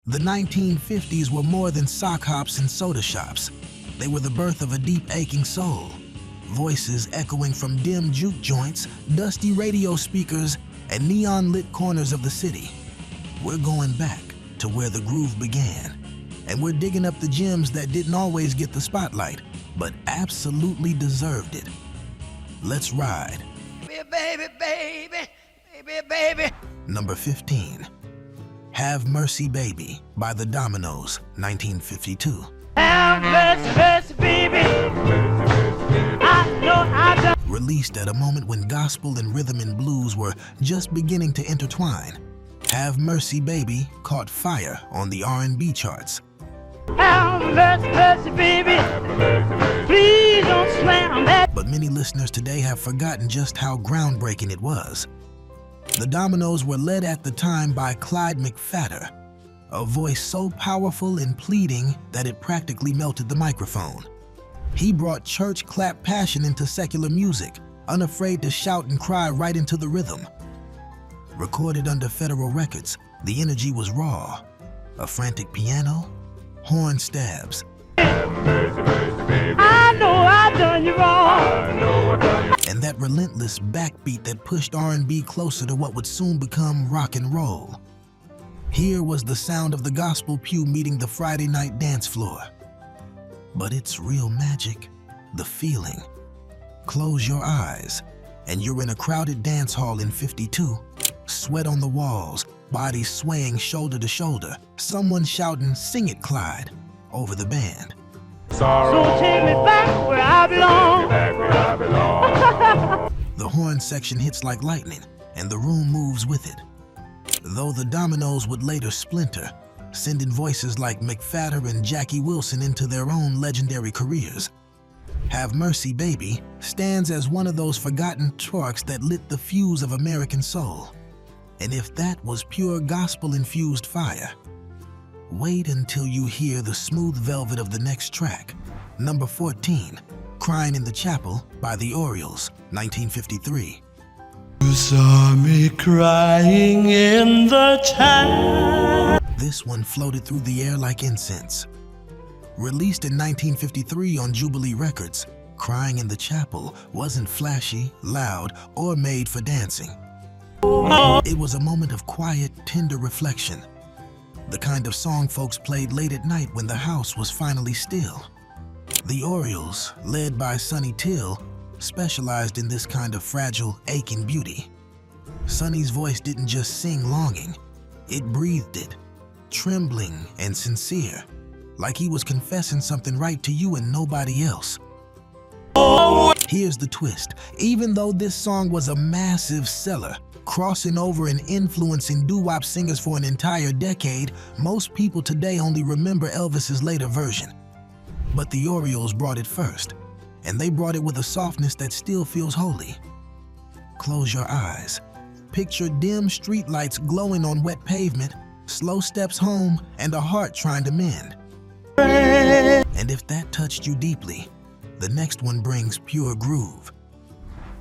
The 1950s were more than sock hops and soda shops. They were the birth of a deep aching soul. Voices echoing from dim juke joints, dusty radio speakers, and neon-lit corners of the city. We're going back to where the groove began, and we're digging up the gems that didn't always get the spotlight, but absolutely deserved it. Let's ride. Baby, baby, baby, baby. Number 15. Have Mercy Baby by the Dominoes, 1952. Have mercy, baby. I know I done. Released at a moment when gospel and rhythm and blues were just beginning to intertwine, Have Mercy Baby caught fire on the R&B charts. Have mercy, baby. Please don't slam that. But many listeners today have forgotten just how groundbreaking it was. The Dominoes were led at the time by Clyde McPhatter, a voice so powerful and pleading that it practically melted the microphone. He brought church clap passion into secular music, unafraid to shout and cry right into the rhythm. Recorded under federal records, the energy was raw. A frantic piano, horn stabs. I know I done you wrong. And that relentless backbeat that pushed R&B closer to what would soon become rock and roll. Here was the sound of the gospel pew meeting the Friday night dance floor. But it's real magic, the feeling. Close your eyes, and you're in a crowded dance hall in 52. Sweat on the walls, bodies swaying shoulder to shoulder, someone shouting, "Sing it, Clyde," over the band. So take me back where I belong. The horn section hits like lightning, and the room moves with it. Though the Dominoes would later splinter, sending voices like McPhatter and Jackie Wilson into their own legendary careers, Have Mercy Baby stands as one of those forgotten torques that lit the fuse of American soul. And if that was pure gospel-infused fire, wait until you hear the smooth velvet of the next track. Number 14, Crying in the Chapel by the Orioles, 1953. You saw me crying in the chapel. This one floated through the air like incense. Released in 1953 on Jubilee Records, Crying in the Chapel wasn't flashy, loud, or made for dancing. It was a moment of quiet, tender reflection. The kind of song folks played late at night when the house was finally still. The Orioles, led by Sonny Till, specialized in this kind of fragile, aching beauty. Sonny's voice didn't just sing longing, it breathed it, trembling and sincere, like he was confessing something right to you and nobody else. Here's the twist. Even though this song was a massive seller, crossing over and influencing doo-wop singers for an entire decade, most people today only remember Elvis's later version. But the Orioles brought it first, and they brought it with a softness that still feels holy. Close your eyes. Picture dim streetlights glowing on wet pavement, slow steps home, and a heart trying to mend. And if that touched you deeply, the next one brings pure groove.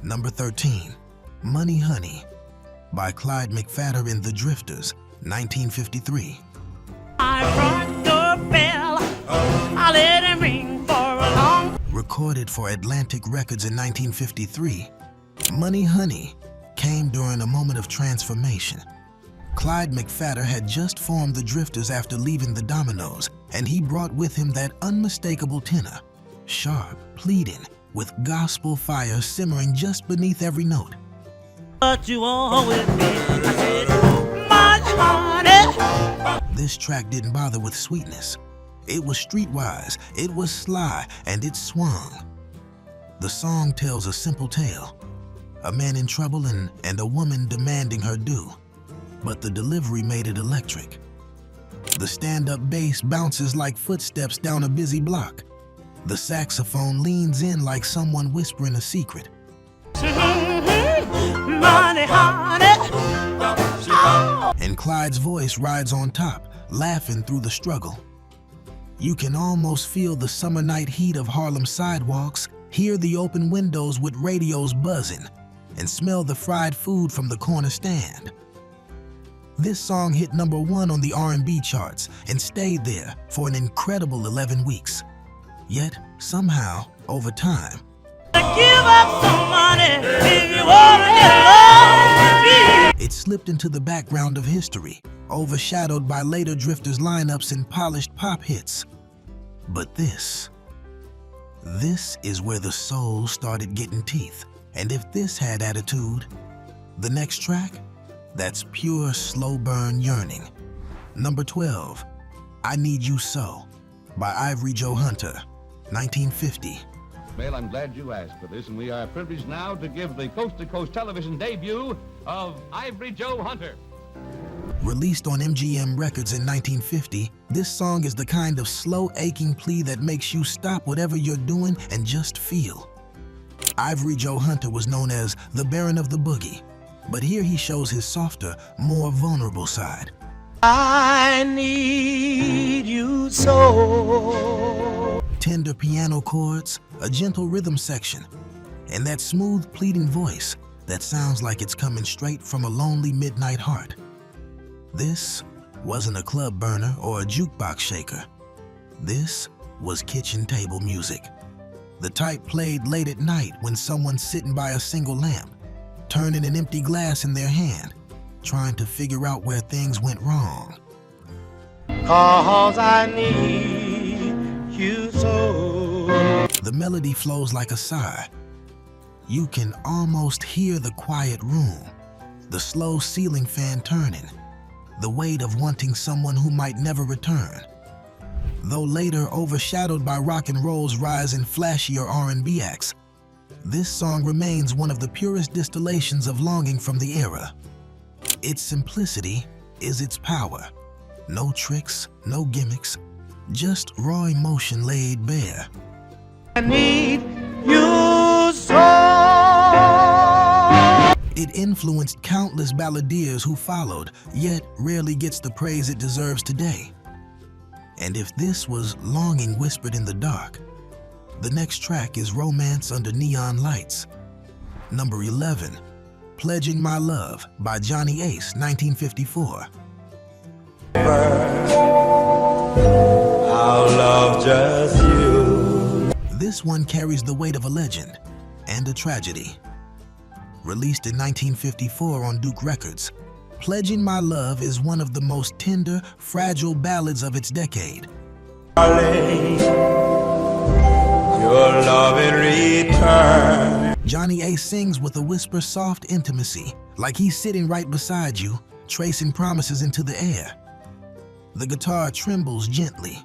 Number 13, Money Honey by Clyde McPhatter and the Drifters, 1953. I rung the bell, I let it ring for a long. Recorded for Atlantic Records in 1953, Money Honey came during a moment of transformation. Clyde McPhatter had just formed the Drifters after leaving the Dominoes, and he brought with him that unmistakable tenor, sharp, pleading, with gospel fire simmering just beneath every note. But you want with me, I said, my honey. This track didn't bother with sweetness. It was streetwise, it was sly, and it swung. The song tells a simple tale. A man in trouble and a woman demanding her due. But the delivery made it electric. The stand-up bass bounces like footsteps down a busy block. The saxophone leans in like someone whispering a secret. Money, honey. And Clyde's voice rides on top, laughing through the struggle. You can almost feel the summer night heat of Harlem sidewalks, hear the open windows with radios buzzing, and smell the fried food from the corner stand. This song hit #1 on the R&B charts and stayed there for an incredible 11 weeks. Yet, somehow, over time, Give up some money if you wanna get along with me. it slipped into the background of history, overshadowed by later Drifters lineups and polished pop hits. But this is where the soul started getting teeth. And if this had attitude, the next track, that's pure slow burn yearning. Number 12, I Need You So by Ivory Joe Hunter, 1950. Well, I'm glad you asked for this, and we are privileged now to give the coast-to-coast television debut of Ivory Joe Hunter. Released on MGM Records in 1950, this song is the kind of slow, aching plea that makes you stop whatever you're doing and just feel. Ivory Joe Hunter was known as the Baron of the Boogie, but here he shows his softer, more vulnerable side. I need you so. Tender piano chords, a gentle rhythm section, and that smooth, pleading voice that sounds like it's coming straight from a lonely midnight heart. This wasn't a club burner or a jukebox shaker. This was kitchen table music. The type played late at night when someone's sitting by a single lamp, turning an empty glass in their hand, trying to figure out where things went wrong. 'Cause I need you so. The melody flows like a sigh. You can almost hear the quiet room, the slow ceiling fan turning, the weight of wanting someone who might never return. Though later overshadowed by rock and roll's rise in flashier R&B acts, this song remains one of the purest distillations of longing from the era. Its simplicity is its power. No tricks, no gimmicks, just raw emotion laid bare. I need you so. It influenced countless balladeers who followed, yet rarely gets the praise it deserves today. And if this was longing whispered in the dark, the next track is Romance Under Neon Lights. Number 11, Pledging My Love by Johnny Ace, 1954. I'll love just you. This one carries the weight of a legend and a tragedy. Released in 1954 on Duke Records, Pledging My Love is one of the most tender, fragile ballads of its decade. Darling, your love in return. Johnny Ace sings with a whisper-soft intimacy, like he's sitting right beside you, tracing promises into the air. The guitar trembles gently,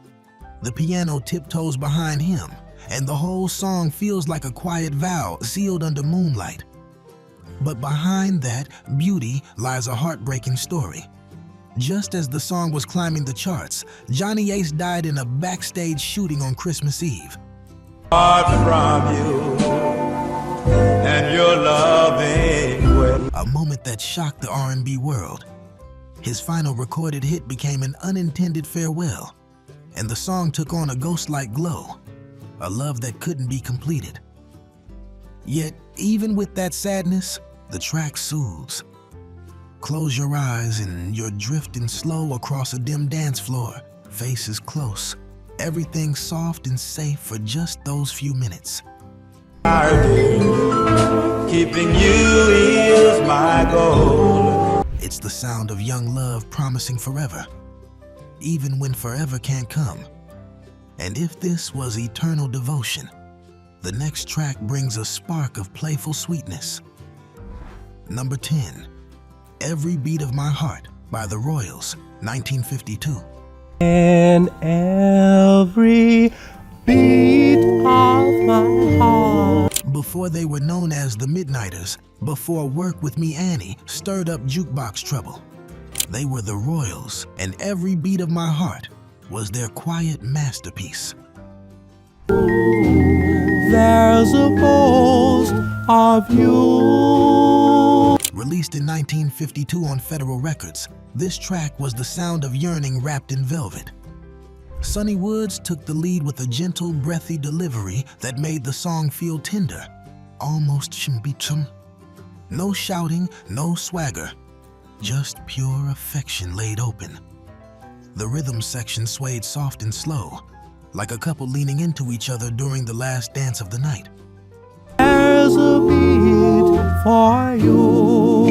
the piano tiptoes behind him, and the whole song feels like a quiet vow sealed under moonlight. But behind that beauty lies a heartbreaking story. Just as the song was climbing the charts, Johnny Ace died in a backstage shooting on Christmas Eve. Apart from you and your loving way. A moment that shocked the R&B world. His final recorded hit became an unintended farewell, and the song took on a ghost-like glow, a love that couldn't be completed. Yet, even with that sadness, the track soothes. Close your eyes and you're drifting slow across a dim dance floor, faces close, everything soft and safe for just those few minutes. Keeping you is my goal. It's the sound of young love promising forever, even when forever can't come. And if this was eternal devotion, the next track brings a spark of playful sweetness. Number 10, Every Beat of My Heart by the Royals, 1952. In every beat of my heart. Before they were known as the Midnighters, before Work With Me Annie stirred up jukebox trouble, they were the Royals, and Every Beat of My Heart was their quiet masterpiece. There's a ghost of you. Released in 1952 on Federal Records, this track was the sound of yearning wrapped in velvet. Sonny Woods took the lead with a gentle, breathy delivery that made the song feel tender, almost shimbichum. No shouting, no swagger, just pure affection laid open. The rhythm section swayed soft and slow, like a couple leaning into each other during the last dance of the night. There's a beat for you.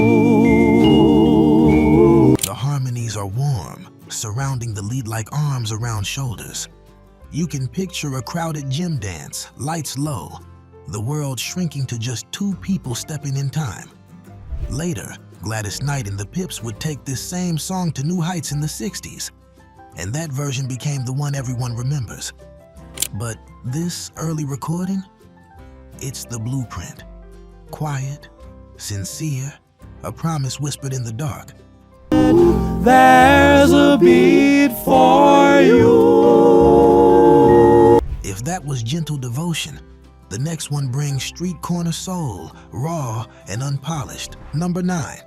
The harmonies are warm, surrounding the lead like arms around shoulders. You can picture a crowded gym dance, lights low, the world shrinking to just two people stepping in time. Later, Gladys Knight and the Pips would take this same song to new heights in the 60s, and that version became the one everyone remembers. But this early recording, it's the blueprint. Quiet, sincere, a promise whispered in the dark. There's a beat for you. If that was gentle devotion, the next one brings street corner soul, raw and unpolished. Number 9,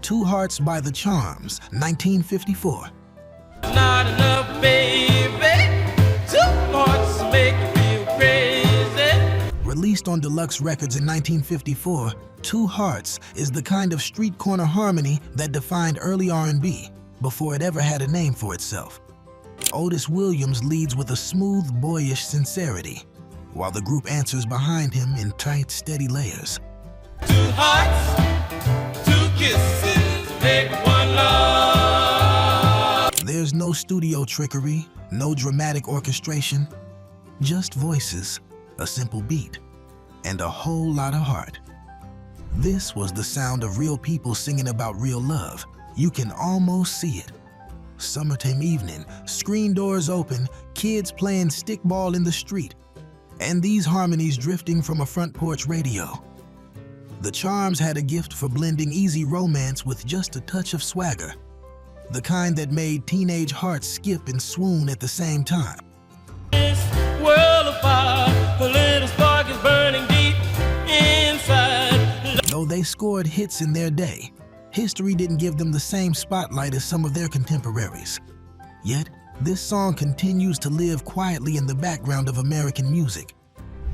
Two Hearts by the Charms, 1954. Not enough, baby. Two hearts make you feel crazy. Released on deluxe records in 1954, Two Hearts is the kind of street corner harmony that defined early R&B before it ever had a name for itself. Otis Williams leads with a smooth, boyish sincerity, while the group answers behind him in tight, steady layers. Two hearts, two kisses, make one love. There's no studio trickery, no dramatic orchestration, just voices, a simple beat, and a whole lot of heart. This was the sound of real people singing about real love. You can almost see it. Summertime evening, screen doors open, kids playing stickball in the street, and these harmonies drifting from a front porch radio. The Charms had a gift for blending easy romance with just a touch of swagger, the kind that made teenage hearts skip and swoon at the same time. This world of fire, a little spark is burning deep inside. Though they scored hits in their day, history didn't give them the same spotlight as some of their contemporaries. Yet, this song continues to live quietly in the background of American music,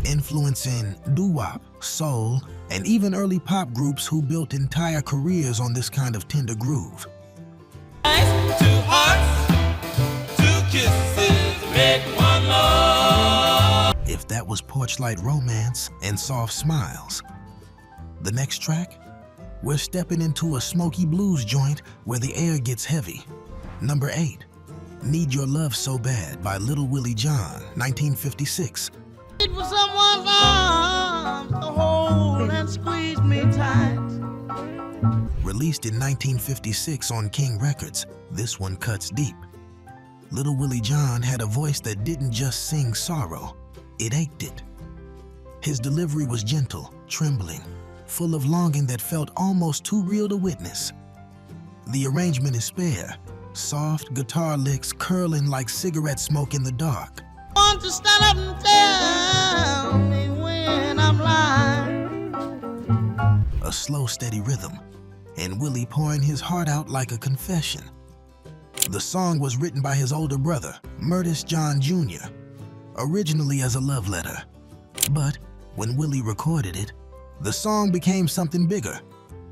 influencing doo-wop, soul, and even early pop groups who built entire careers on this kind of tender groove. Two hearts, two kisses, make one love. If that was porch light romance and soft smiles. The next track? We're stepping into a smoky blues joint where the air gets heavy. Number 8, Need Your Love So Bad by Little Willie John, 1956. It was someone's arms to hold and squeeze me tight. Released in 1956 on King Records, this one cuts deep. Little Willie John had a voice that didn't just sing sorrow, it ached it. His delivery was gentle, trembling, full of longing that felt almost too real to witness. The arrangement is spare, soft guitar licks curling like cigarette smoke in the dark. Want to stand up and tell me when I'm lying. A slow, steady rhythm, and Willie pouring his heart out like a confession. The song was written by his older brother, Murtis John Jr., originally as a love letter. But when Willie recorded it, the song became something bigger,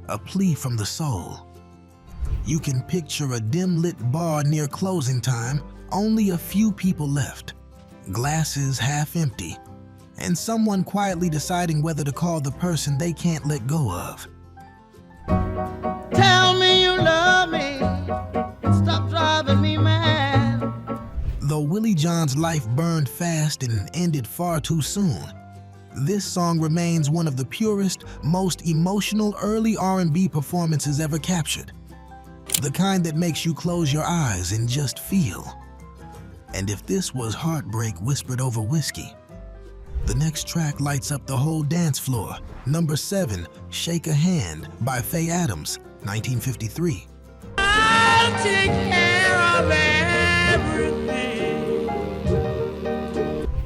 a plea from the soul. You can picture a dim-lit bar near closing time, only a few people left, glasses half empty, and someone quietly deciding whether to call the person they can't let go of. Tell me you love me. Stop driving me mad. Though Willie John's life burned fast and ended far too soon, this song remains one of the purest, most emotional early R&B performances ever captured. The kind that makes you close your eyes and just feel. And if this was heartbreak whispered over whiskey, the next track lights up the whole dance floor. Number 7, Shake a Hand by Faye Adams, 1953. I'll take care of everything.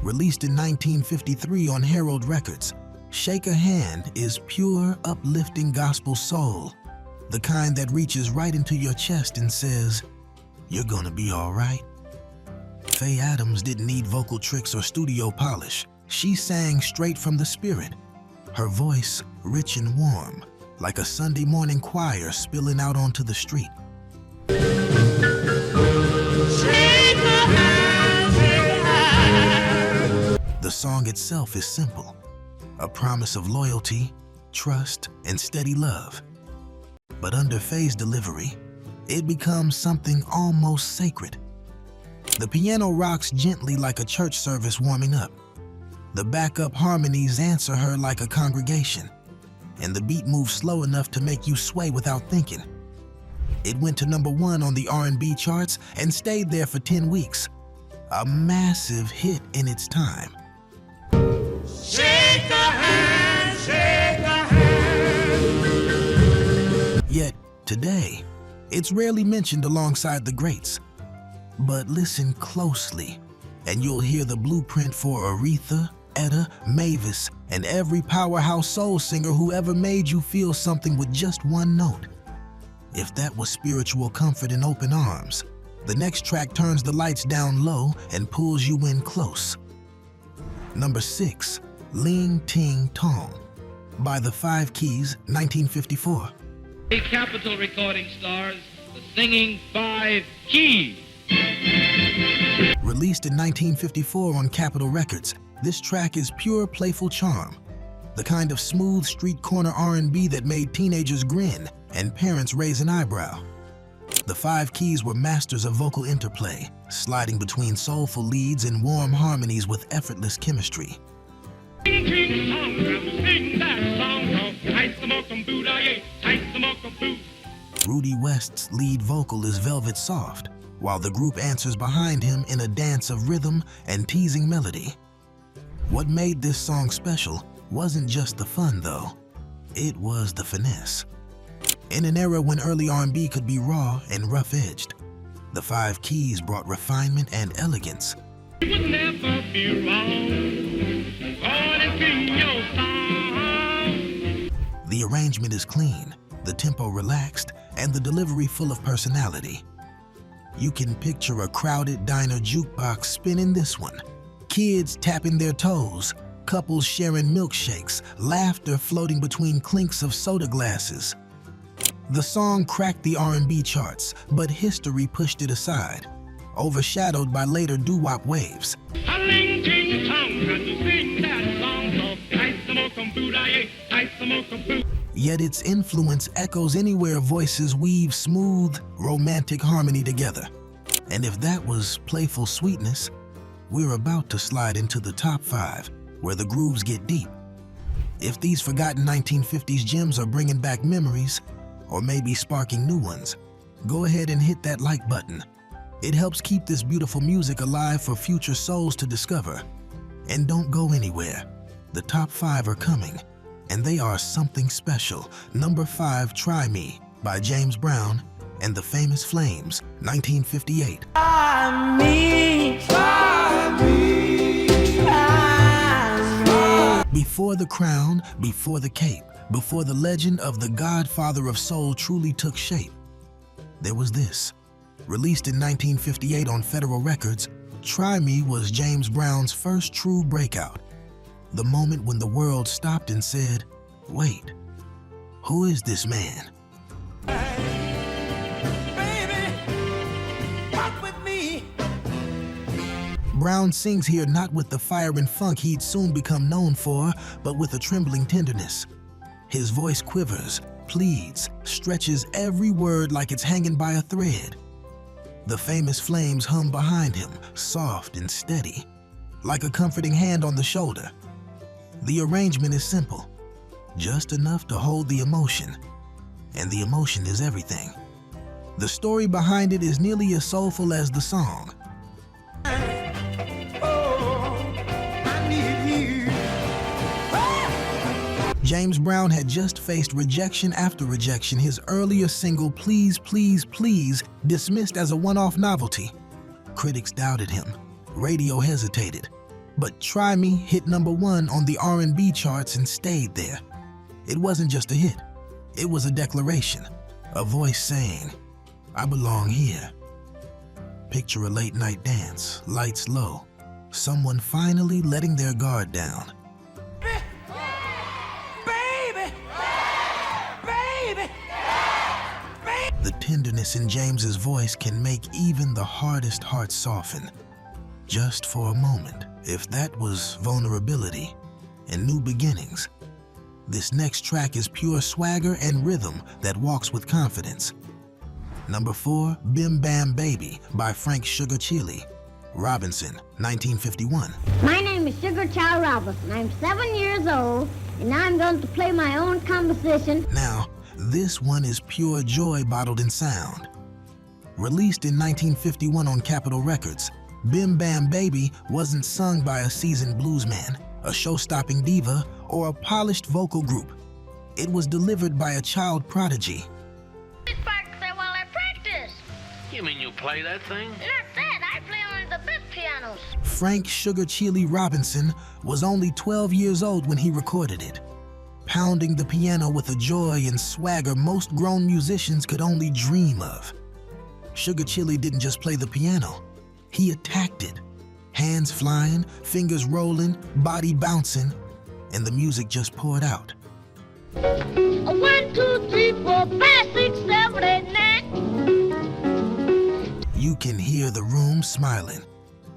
Released in 1953 on Herald Records, Shake a Hand is pure, uplifting gospel soul, the kind that reaches right into your chest and says, "You're gonna be all right." Faye Adams didn't need vocal tricks or studio polish. She sang straight from the spirit, her voice rich and warm, like a Sunday morning choir spilling out onto the street. The song itself is simple, a promise of loyalty, trust, and steady love. But under Faye's delivery, it becomes something almost sacred. The piano rocks gently like a church service warming up. The backup harmonies answer her like a congregation, and the beat moves slow enough to make you sway without thinking. It went to #1 on the R&B charts and stayed there for 10 weeks. A massive hit in its time. Shake a hand, shake a hand. Yet, today, it's rarely mentioned alongside the greats. But listen closely, and you'll hear the blueprint for Aretha, Etta, Mavis, and every powerhouse soul singer who ever made you feel something with just one note. If that was spiritual comfort in open arms, the next track turns the lights down low and pulls you in close. #6, Ling, Ting, Tong, by the Five Keys, 1954. The Capitol Recording stars the singing Five Keys. Released in 1954 on Capitol Records, this track is pure playful charm, the kind of smooth street corner R&B that made teenagers grin and parents raise an eyebrow. The Five Keys were masters of vocal interplay, sliding between soulful leads and warm harmonies with effortless chemistry. Ting, ting, Tong, sing that song. Tight the mokum boot, tight the mokum boot. Rudy West's lead vocal is velvet soft, while the group answers behind him in a dance of rhythm and teasing melody. What made this song special wasn't just the fun, though. It was the finesse. In an era when early R&B could be raw and rough-edged, the Five Keys brought refinement and elegance. You would never be wrong. Go on and sing your song. The arrangement is clean, the tempo relaxed, and the delivery full of personality. You can picture a crowded diner jukebox spinning this one. Kids tapping their toes, couples sharing milkshakes, laughter floating between clinks of soda glasses. The song cracked the R&B charts, but history pushed it aside, overshadowed by later doo-wop waves. Ling, ting, Tong, sing that song. Tight the mokum boot, tight the mokum boot. Yet its influence echoes anywhere voices weave smooth, romantic harmony together. And if that was playful sweetness, we're about to slide into the top 5, where the grooves get deep. If these forgotten 1950s gems are bringing back memories, or maybe sparking new ones, go ahead and hit that like button. It helps keep this beautiful music alive for future souls to discover. And don't go anywhere. The top 5 are coming, and they are something special. #5, Try Me, by James Brown and the Famous Flames, 1958. Try me, try me, try me. Before the crown, before the cape, before the legend of the Godfather of Soul truly took shape, there was this. Released in 1958 on Federal Records, Try Me was James Brown's first true breakout. The moment when the world stopped and said, wait, who is this man? Baby, walk with me. Brown sings here not with the fire and funk he'd soon become known for, but with a trembling tenderness. His voice quivers, pleads, stretches every word like it's hanging by a thread. The Famous Flames hum behind him, soft and steady, like a comforting hand on the shoulder. The arrangement is simple, just enough to hold the emotion, and the emotion is everything. The story behind it is nearly as soulful as the song. James Brown had just faced rejection after rejection, his earlier single, Please, Please, Please, dismissed as a one-off novelty. Critics doubted him, radio hesitated, but Try Me hit #1 on the R&B charts and stayed there. It wasn't just a hit, it was a declaration, a voice saying, I belong here. Picture a late-night dance, lights low, someone finally letting their guard down. Baby, baby, tenderness in James's voice can make even the hardest heart soften. Just for a moment, if that was vulnerability and new beginnings. This next track is pure swagger and rhythm that walks with confidence. Number 4, Bim Bam Baby by Frank Sugar Chili Robinson, 1951. My name is Sugar Child Robinson. I'm 7 years old, and I'm going to play my own composition. Now, this one is pure joy bottled in sound. Released in 1951 on Capitol Records, Bim Bam Baby wasn't sung by a seasoned bluesman, a show-stopping diva, or a polished vocal group. It was delivered by a child prodigy. While I practice. You mean you play that thing? Not that. I play only the big pianos. Frank Sugar Chili Robinson was only 12 years old when he recorded it, pounding the piano with a joy and swagger most grown musicians could only dream of. Sugar Chili didn't just play the piano, he attacked it. Hands flying, fingers rolling, body bouncing, and the music just poured out. 1, 2, 3, 4, 5, 6, 7, 8, 9. You can hear the room smiling.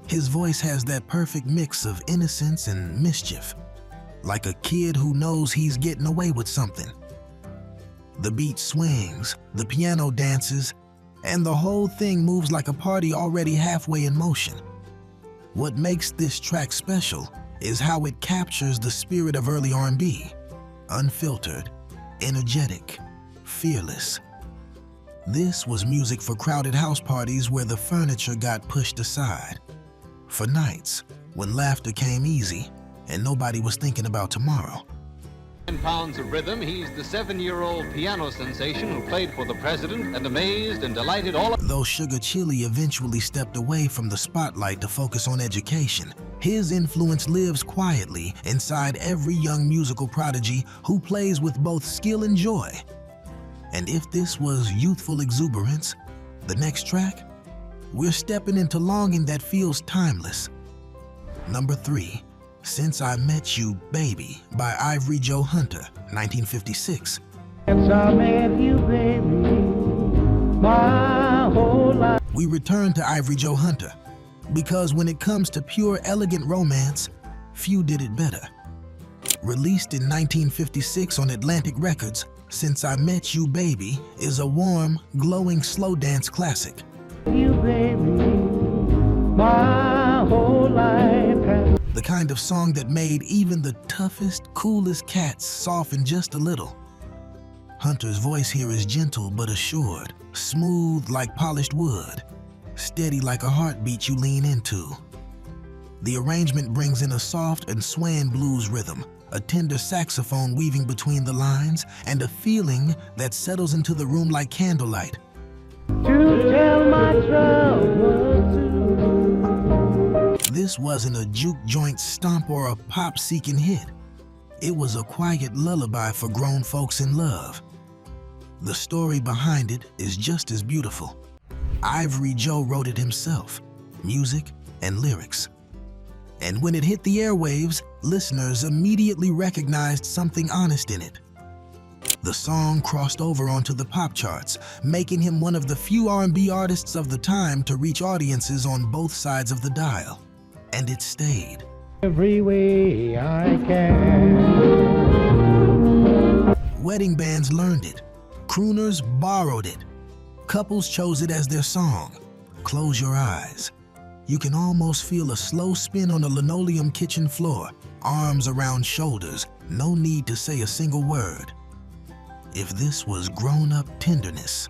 His voice has that perfect mix of innocence and mischief, like a kid who knows he's getting away with something. The beat swings, the piano dances, and the whole thing moves like a party already halfway in motion. What makes this track special is how it captures the spirit of early R&B, unfiltered, energetic, fearless. This was music for crowded house parties where the furniture got pushed aside, for nights when laughter came easy and nobody was thinking about tomorrow. 10 pounds of rhythm, he's the 7-year-old piano sensation who played for the president and amazed and delighted all of... Though Sugar Chili eventually stepped away from the spotlight to focus on education, his influence lives quietly inside every young musical prodigy who plays with both skill and joy. And if this was youthful exuberance, the next track, we're stepping into longing that feels timeless. Number 3, Since I Met You, Baby by Ivory Joe Hunter, 1956. Since I met you, baby, my whole life. We return to Ivory Joe Hunter because when it comes to pure elegant romance, few did it better. Released in 1956 on Atlantic Records, Since I Met You, Baby is a warm, glowing slow dance classic. You, baby, my whole life has... The kind of song that made even the toughest, coolest cats soften just a little. Hunter's voice here is gentle but assured, smooth like polished wood, steady like a heartbeat you lean into. The arrangement brings in a soft and swaying blues rhythm, a tender saxophone weaving between the lines, and a feeling that settles into the room like candlelight. To tell my troubles to... This wasn't a juke joint stomp or a pop-seeking hit. It was a quiet lullaby for grown folks in love. The story behind it is just as beautiful. Ivory Joe wrote it himself, music and lyrics. And when it hit the airwaves, listeners immediately recognized something honest in it. The song crossed over onto the pop charts, making him one of the few R&B artists of the time to reach audiences on both sides of the dial. And it stayed. Every way I can. Wedding bands learned it. Crooners borrowed it. Couples chose it as their song. Close your eyes. You can almost feel a slow spin on the linoleum kitchen floor, arms around shoulders, no need to say a single word. If this was grown-up tenderness.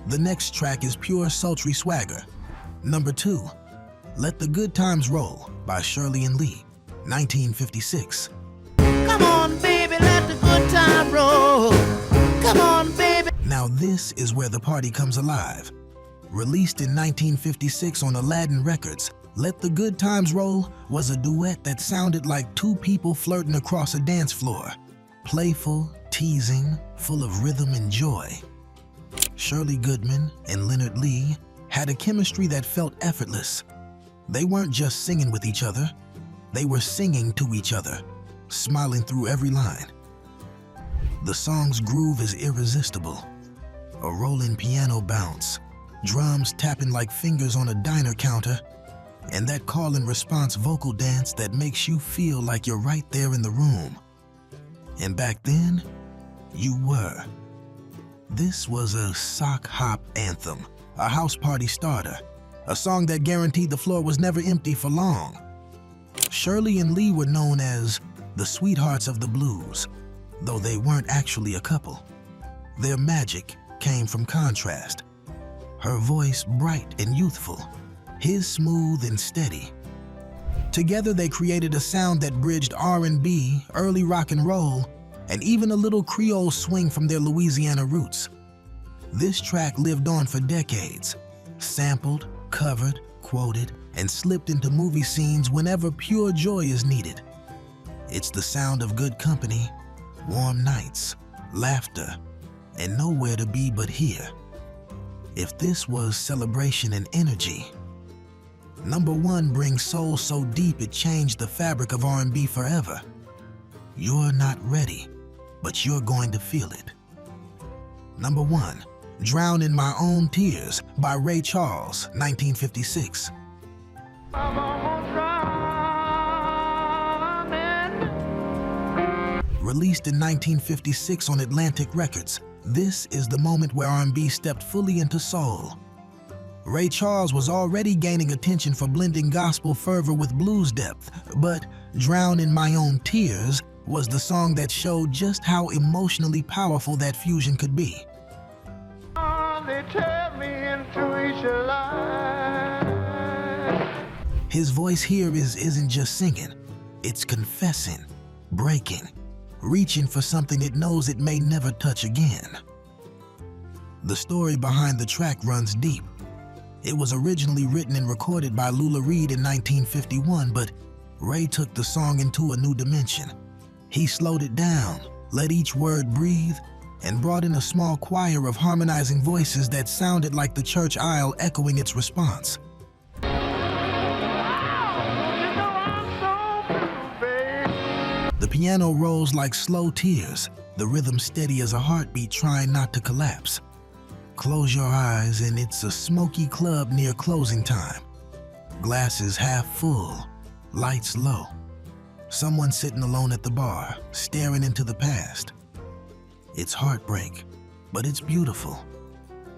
The next track is pure sultry swagger. Number 2, Let the Good Times Roll by Shirley and Lee, 1956. Come on, baby, let the good time roll. Come on, baby. Now this is where the party comes alive. Released in 1956 on Aladdin Records, Let the Good Times Roll was a duet that sounded like two people flirting across a dance floor. Playful, teasing, full of rhythm and joy. Shirley Goodman and Leonard Lee had a chemistry that felt effortless. They weren't just singing with each other, they were singing to each other, smiling through every line. The song's groove is irresistible, a rolling piano bounce, drums tapping like fingers on a diner counter, and that call and response vocal dance that makes you feel like you're right there in the room. And back then, you were. This was a sock hop anthem, a house party starter, a song that guaranteed the floor was never empty for long. Shirley and Lee were known as the sweethearts of the blues, though they weren't actually a couple. Their magic came from contrast. Her voice bright and youthful, his smooth and steady. Together they created a sound that bridged R&B, early rock and roll, and even a little Creole swing from their Louisiana roots. This track lived on for decades, sampled, covered, quoted, and slipped into movie scenes whenever pure joy is needed. It's the sound of good company, warm nights, laughter, and nowhere to be but here. If this was celebration and energy, number one brings soul so deep it changed the fabric of R&B forever. You're not ready, but you're going to feel it. Number one, Drown in My Own Tears by Ray Charles, 1956. Released in 1956 on Atlantic Records, this is the moment where R&B stepped fully into soul. Ray Charles was already gaining attention for blending gospel fervor with blues depth, but Drown in My Own Tears was the song that showed just how emotionally powerful that fusion could be. They tear me into each line. His voice here isn't just singing, it's confessing, breaking, reaching for something it knows it may never touch again. The story behind the track runs deep. It was originally written and recorded by Lula Reed in 1951, but Ray took the song into a new dimension. He slowed it down, let each word breathe, and brought in a small choir of harmonizing voices that sounded like the church aisle echoing its response. The piano rolls like slow tears, the rhythm steady as a heartbeat trying not to collapse. Close your eyes and it's a smoky club near closing time. Glasses half full, lights low. Someone sitting alone at the bar, staring into the past. It's heartbreak, but it's beautiful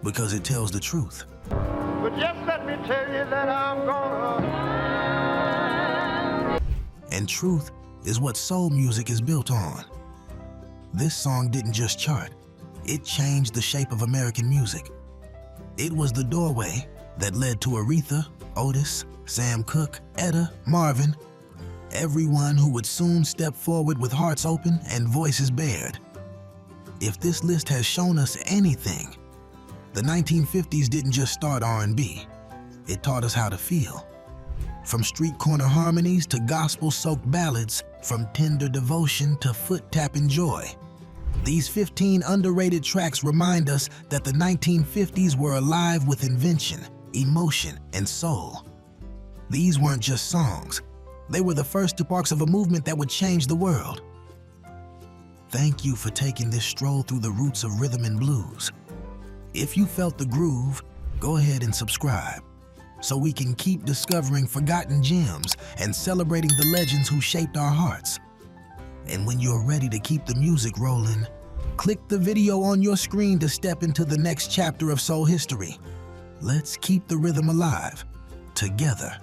because it tells the truth. But just let me tell you that I'm gonna. And truth is what soul music is built on. This song didn't just chart, it changed the shape of American music. It was the doorway that led to Aretha, Otis, Sam Cooke, Etta, Marvin, everyone who would soon step forward with hearts open and voices bared. If this list has shown us anything, the 1950s didn't just start R&B, it taught us how to feel. From street corner harmonies to gospel-soaked ballads, from tender devotion to foot-tapping joy. These 15 underrated tracks remind us that the 1950s were alive with invention, emotion, and soul. These weren't just songs. They were the first sparks of a movement that would change the world. Thank you for taking this stroll through the roots of rhythm and blues. If you felt the groove, go ahead and subscribe, so we can keep discovering forgotten gems and celebrating the legends who shaped our hearts. And when you're ready to keep the music rolling, click the video on your screen to step into the next chapter of soul history. Let's keep the rhythm alive, together.